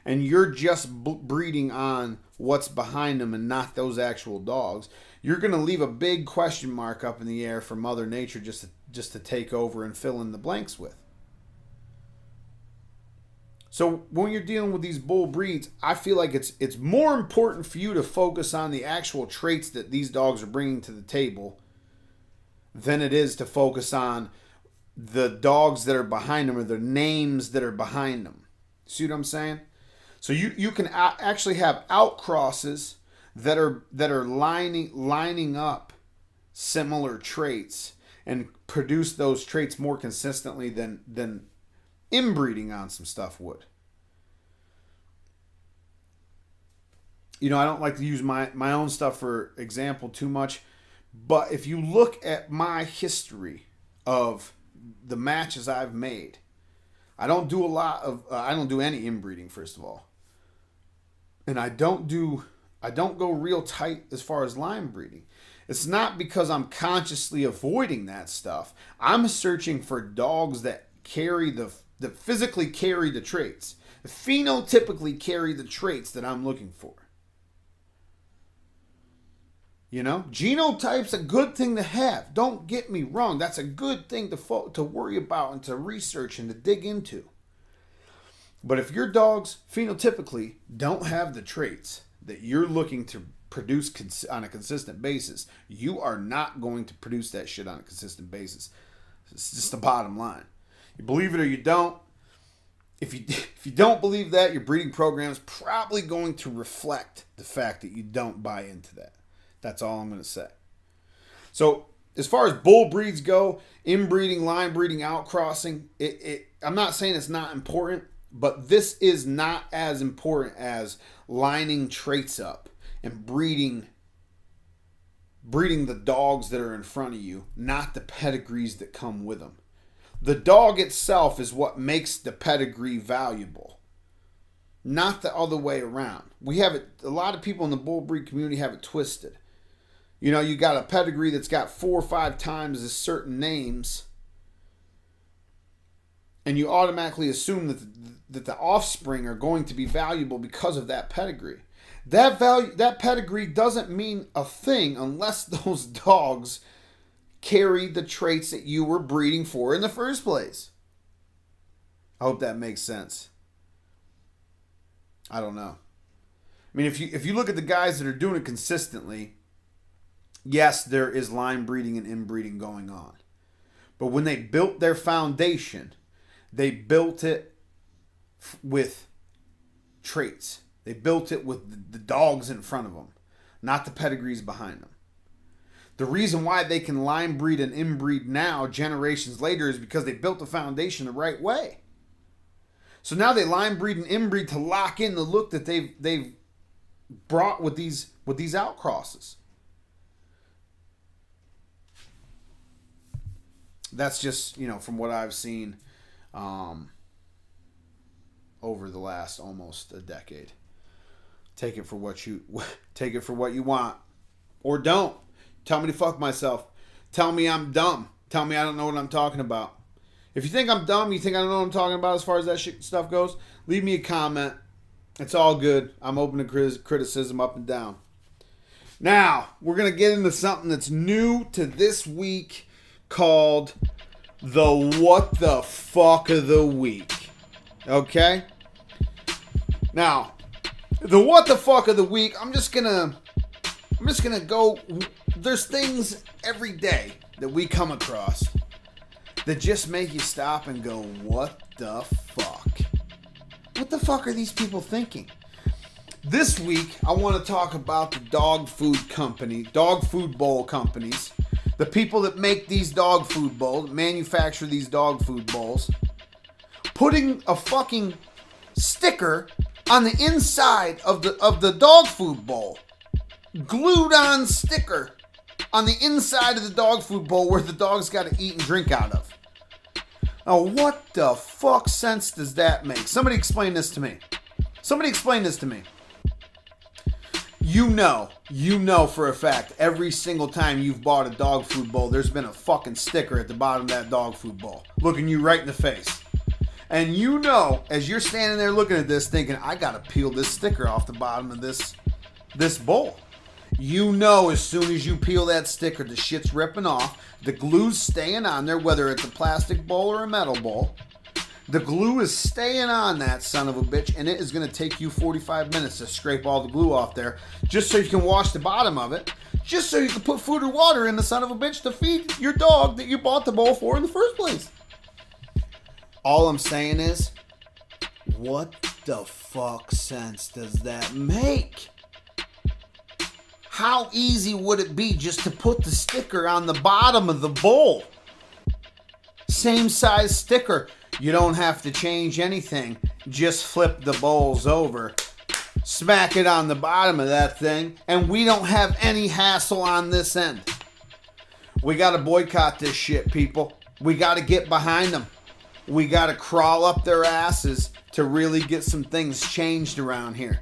and you're just breeding on what's behind them and not those actual dogs, you're going to leave a big question mark up in the air for Mother Nature just to take over and fill in the blanks with. So when you're dealing with these bull breeds, I feel like it's more important for you to focus on the actual traits that these dogs are bringing to the table than it is to focus on the dogs that are behind them or the names that are behind them. See what I'm saying? So you can actually have outcrosses that are lining up similar traits and produce those traits more consistently than inbreeding on some stuff would. You know, I don't like to use my own stuff for example too much, but if you look at my history of the matches I've made, I don't do any inbreeding, first of all. And I don't go real tight as far as line breeding. It's not because I'm consciously avoiding that stuff. I'm searching for dogs that physically carry the traits, phenotypically carry the traits that I'm looking for. You know, genotype's a good thing to have. Don't get me wrong. That's a good thing to worry about and to research and to dig into. But if your dogs phenotypically don't have the traits that you're looking to produce on a consistent basis, you are not going to produce that shit on a consistent basis. It's just the bottom line. You believe it or you don't. If you don't believe that, your breeding program is probably going to reflect the fact that you don't buy into that. That's all I'm going to say. So as far as bull breeds go, inbreeding, line breeding, outcrossing, I'm not saying it's not important, but this is not as important as lining traits up and breeding the dogs that are in front of you, not the pedigrees that come with them. The dog itself is what makes the pedigree valuable, not the other way around. We have it. A lot of people in the bull breed community have it twisted. You know, you got a pedigree that's got 4 or 5 times as certain names, and you automatically assume that the offspring are going to be valuable because of that pedigree. That pedigree doesn't mean a thing unless those dogs carry the traits that you were breeding for in the first place. I hope that makes sense. I don't know. I mean, if you look at the guys that are doing it consistently, yes, there is line breeding and inbreeding going on. But when they built their foundation, they built it with traits. They built it with the dogs in front of them, not the pedigrees behind them. The reason why they can line breed and inbreed now, generations later, is because they built the foundation the right way. So now they line breed and inbreed to lock in the look that they've brought with these outcrosses. That's just, you know, from what I've seen over the last almost a decade. Take it for what you want, or don't. Tell me to fuck myself. Tell me I'm dumb. Tell me I don't know what I'm talking about. If you think I'm dumb, you think I don't know what I'm talking about as far as that stuff goes, leave me a comment. It's all good. I'm open to criticism up and down. Now, we're going to get into something that's new to this week called the What the Fuck of the Week. Okay? Now, the What the Fuck of the Week, I'm just gonna go. There's things every day that we come across that just make you stop and go, what the fuck? What the fuck are these people thinking? This week, I want to talk about the dog food bowl companies, the people that make these dog food bowls, manufacture these dog food bowls, putting a fucking sticker on the inside of the dog food bowl. Glued on sticker on the inside of the dog food bowl where the dog's got to eat and drink out of. Now, what the fuck sense does that make? Somebody explain this to me. You know for a fact, every single time you've bought a dog food bowl, there's been a fucking sticker at the bottom of that dog food bowl, looking you right in the face. And you know, as you're standing there looking at this thinking, I got to peel this sticker off the bottom of this bowl. You know, as soon as you peel that sticker, the shit's ripping off. The glue's staying on there, whether it's a plastic bowl or a metal bowl. The glue is staying on that son of a bitch, and it is going to take you 45 minutes to scrape all the glue off there, just so you can wash the bottom of it, just so you can put food or water in the son of a bitch to feed your dog that you bought the bowl for in the first place. All I'm saying is, what the fuck sense does that make? How easy would it be just to put the sticker on the bottom of the bowl? Same size sticker. You don't have to change anything. Just flip the bowls over. Smack it on the bottom of that thing. And we don't have any hassle on this end. We got to boycott this shit, people. We got to get behind them. We got to crawl up their asses to really get some things changed around here.